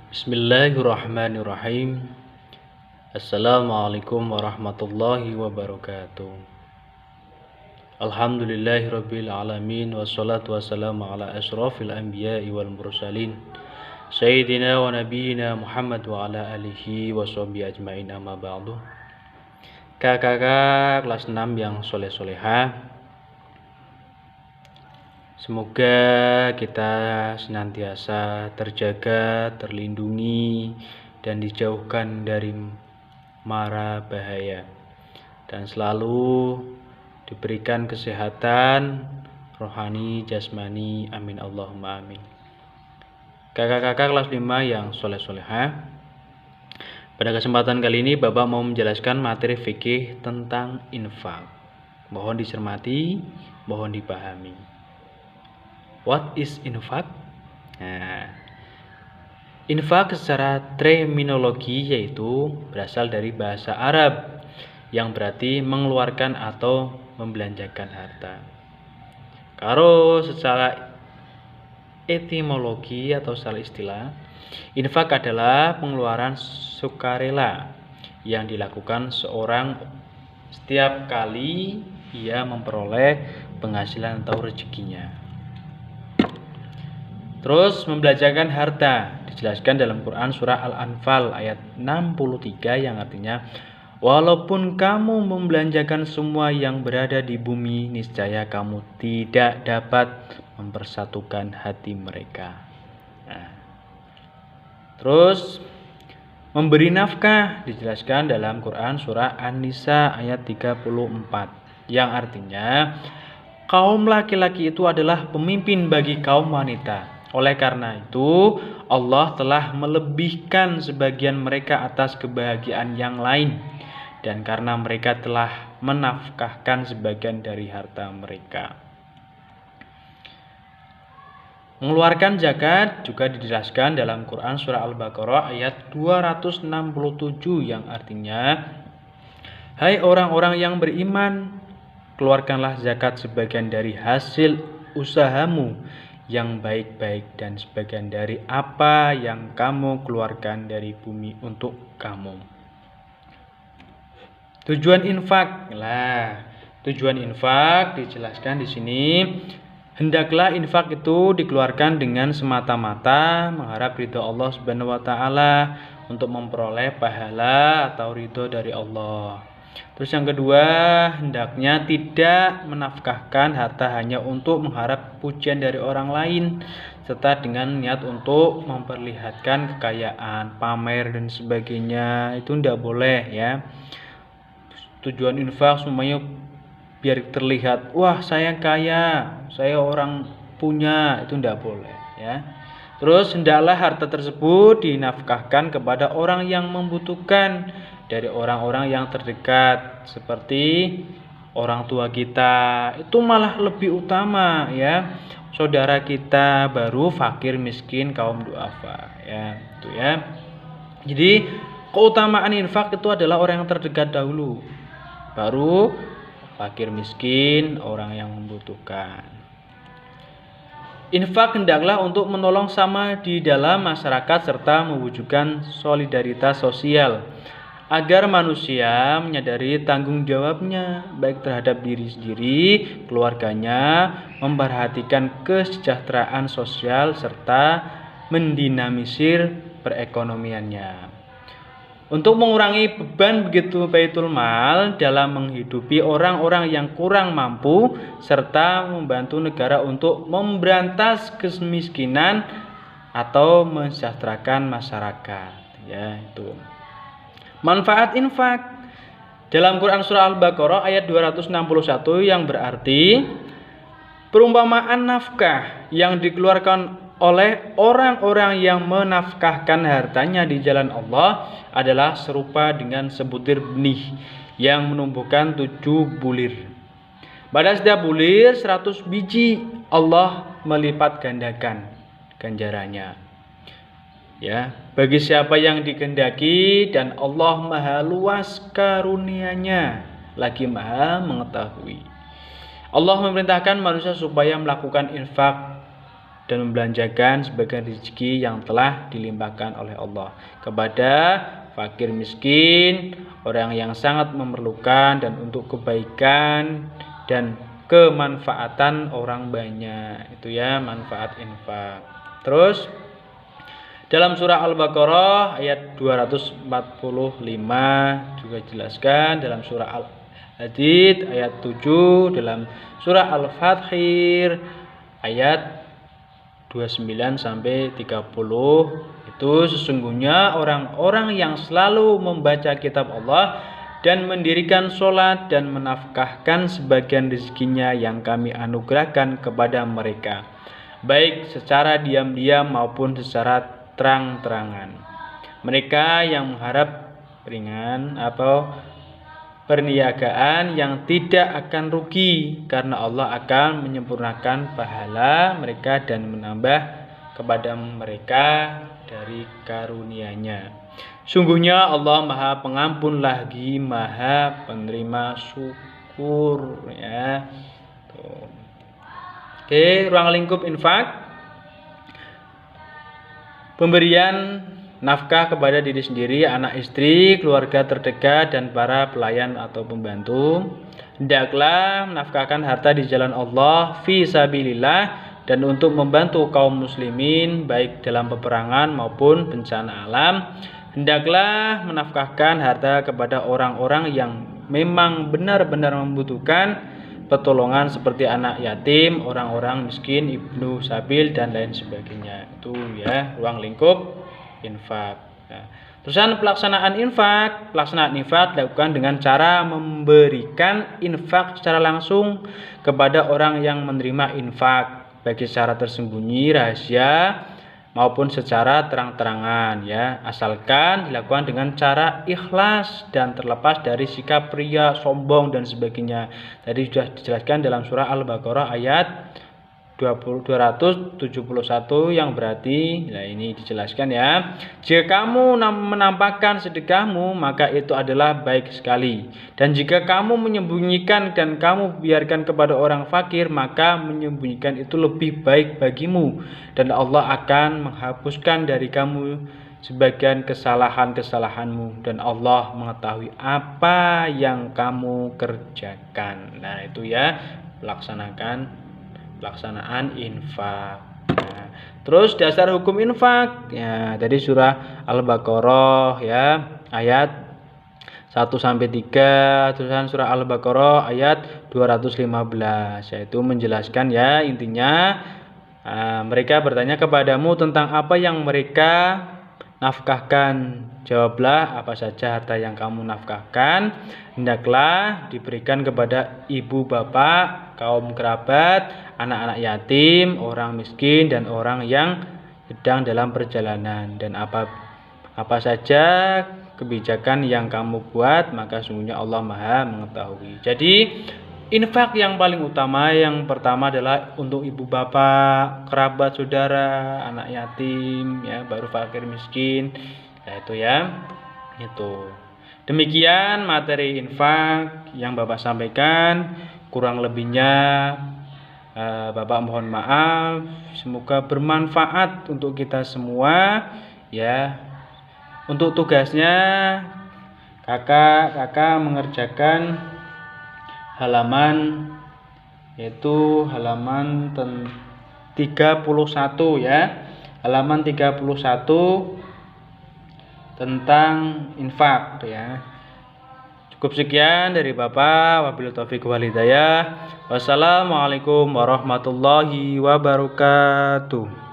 Bismillahirrahmanirrahim. Assalamualaikum warahmatullahi wabarakatuh. Alhamdulillahirabbil alamin wassalatu wassalamu ala asyrafil anbiya'i wal mursalin sayyidina wa nabiyyina Muhammad wa ala alihi washabihi ajmain, amma ba'du. Kakak kelas 6 yang soleh-soleha, semoga kita senantiasa terjaga, terlindungi, dan dijauhkan dari mara bahaya, dan selalu diberikan kesehatan rohani, jasmani, amin Allahumma amin. Kakak-kakak kelas 5 yang soleh-soleha, pada kesempatan kali ini Bapak mau menjelaskan materi fikih tentang infak. Mohon dicermati, mohon dipahami. What is infak? Nah, infak secara terminologi yaitu berasal dari bahasa Arab yang berarti mengeluarkan atau membelanjakan harta. Kalau secara etimologi atau secara istilah, infak adalah pengeluaran sukarela yang dilakukan seorang setiap kali ia memperoleh penghasilan atau rezekinya. Terus membelanjakan harta dijelaskan dalam Quran surah Al-Anfal ayat 63 yang artinya, walaupun kamu membelanjakan semua yang berada di bumi, niscaya kamu tidak dapat mempersatukan hati mereka. Nah, terus memberi nafkah dijelaskan dalam Quran surah An-Nisa ayat 34 yang artinya, kaum laki-laki itu adalah pemimpin bagi kaum wanita. Oleh karena itu, Allah telah melebihkan sebagian mereka atas kebahagiaan yang lain, dan karena mereka telah menafkahkan sebagian dari harta mereka. Mengeluarkan zakat juga dijelaskan dalam Quran surah Al-Baqarah ayat 267 yang artinya, hai orang-orang yang beriman, keluarkanlah zakat sebagian dari hasil usahamu yang baik-baik dan sebagian dari apa yang kamu keluarkan dari bumi untuk kamu. Tujuan infak. Tujuan infak dijelaskan di sini, hendaklah infak itu dikeluarkan dengan semata-mata mengharap ridho Allah Subhanahu wa taala untuk memperoleh pahala atau ridho dari Allah. Terus yang kedua, hendaknya tidak menafkahkan harta hanya untuk mengharap pujian dari orang lain, serta dengan niat untuk memperlihatkan kekayaan, pamer dan sebagainya. Itu tidak boleh ya. Tujuan infak semuanya biar terlihat, wah saya kaya, saya orang punya, itu tidak boleh ya. Terus hendaklah harta tersebut dinafkahkan kepada orang yang membutuhkan dari orang-orang yang terdekat, seperti orang tua kita, itu malah lebih utama ya. Saudara kita, baru fakir miskin kaum duafa ya, itu ya. Jadi keutamaan infak itu adalah orang yang terdekat dahulu, baru fakir miskin, orang yang membutuhkan. Infak hendaklah untuk menolong sama di dalam masyarakat serta mewujudkan solidaritas sosial, agar manusia menyadari tanggung jawabnya baik terhadap diri sendiri, keluarganya, memperhatikan kesejahteraan sosial serta mendinamisir perekonomiannya. Untuk mengurangi beban begitu Baitul Mal dalam menghidupi orang-orang yang kurang mampu serta membantu negara untuk memberantas kemiskinan atau mensejahterakan masyarakat ya, itu. Manfaat infak dalam Quran surah Al-Baqarah ayat 261 yang berarti, perumpamaan nafkah yang dikeluarkan oleh orang-orang yang menafkahkan hartanya di jalan Allah adalah serupa dengan sebutir benih yang menumbuhkan 7 bulir. Pada setiap bulir 100 biji, Allah melipat gandakan ganjarannya ya, bagi siapa yang dikehendaki, dan Allah maha luas karunia-Nya lagi maha mengetahui. Allah memerintahkan manusia supaya melakukan infak dan membelanjakan sebagian rezeki yang telah dilimpahkan oleh Allah kepada fakir miskin, orang yang sangat memerlukan, dan untuk kebaikan dan kemanfaatan orang banyak. Itu ya manfaat infak. Terus dalam surah Al-Baqarah ayat 245 juga jelaskan, dalam surah Al-Hadid ayat 7, dalam surah Al-Fathir ayat 29 sampai 30, itu sesungguhnya orang-orang yang selalu membaca kitab Allah dan mendirikan sholat dan menafkahkan sebagian rezekinya yang kami anugerahkan kepada mereka, baik secara diam-diam maupun secara terang-terangan. Mereka yang mengharap ringan atau perniagaan yang tidak akan rugi, karena Allah akan menyempurnakan pahala mereka dan menambah kepada mereka dari karunia-Nya. Sungguhnya Allah Maha Pengampun lagi Maha Penerima syukur, ya. Tuh. Oke, ruang lingkup infak. Pemberian nafkah kepada diri sendiri, anak istri, keluarga terdekat, dan para pelayan atau pembantu. Hendaklah menafkahkan harta di jalan Allah fi sabilillah dan untuk membantu kaum muslimin baik dalam peperangan maupun bencana alam. Hendaklah menafkahkan harta kepada orang-orang yang memang benar-benar membutuhkan pertolongan seperti anak yatim, orang-orang miskin, ibnu sabil, dan lain sebagainya. Itu ya ruang lingkup infak. Nah, terusan pelaksanaan infak dilakukan dengan cara memberikan infak secara langsung kepada orang yang menerima infak, baik secara tersembunyi, rahasia, maupun secara terang-terangan, ya, asalkan dilakukan dengan cara ikhlas dan terlepas dari sikap ria, sombong, dan sebagainya. Tadi sudah dijelaskan dalam surah Al-Baqarah ayat 271 yang berarti, nah ini dijelaskan ya, jika kamu menampakkan sedekahmu maka itu adalah baik sekali, dan jika kamu menyembunyikan dan kamu biarkan kepada orang fakir maka menyembunyikan itu lebih baik bagimu, dan Allah akan menghapuskan dari kamu sebagian kesalahan-kesalahanmu, dan Allah mengetahui apa yang kamu kerjakan. Nah itu ya pelaksanaan infak. Nah, terus dasar hukum infak ya dari surah Al-Baqarah ya ayat 1 sampai 3, terusan surah Al-Baqarah ayat 215, yaitu menjelaskan ya intinya mereka bertanya kepadamu tentang apa yang mereka nafkahkan. Jawablah, apa saja harta yang kamu nafkahkan hendaklah diberikan kepada ibu bapak, kaum kerabat, anak-anak yatim, orang miskin, dan orang yang sedang dalam perjalanan. Dan apa saja kebijakan yang kamu buat, maka sungguhnya Allah Maha mengetahui. Jadi infak yang paling utama, yang pertama adalah untuk ibu bapak, kerabat, saudara, anak yatim, ya, baru fakir miskin. Ya itu ya. Itu. Demikian materi infak yang Bapak sampaikan. Kurang lebihnya Bapak mohon maaf. Semoga bermanfaat untuk kita semua, ya. Untuk tugasnya kakak mengerjakan halaman, yaitu halaman 31 ya. Halaman 31 tentang infak ya. Cukup sekian dari Bapak, wabillahi taufiq wal hidayah. Wassalamualaikum warahmatullahi wabarakatuh.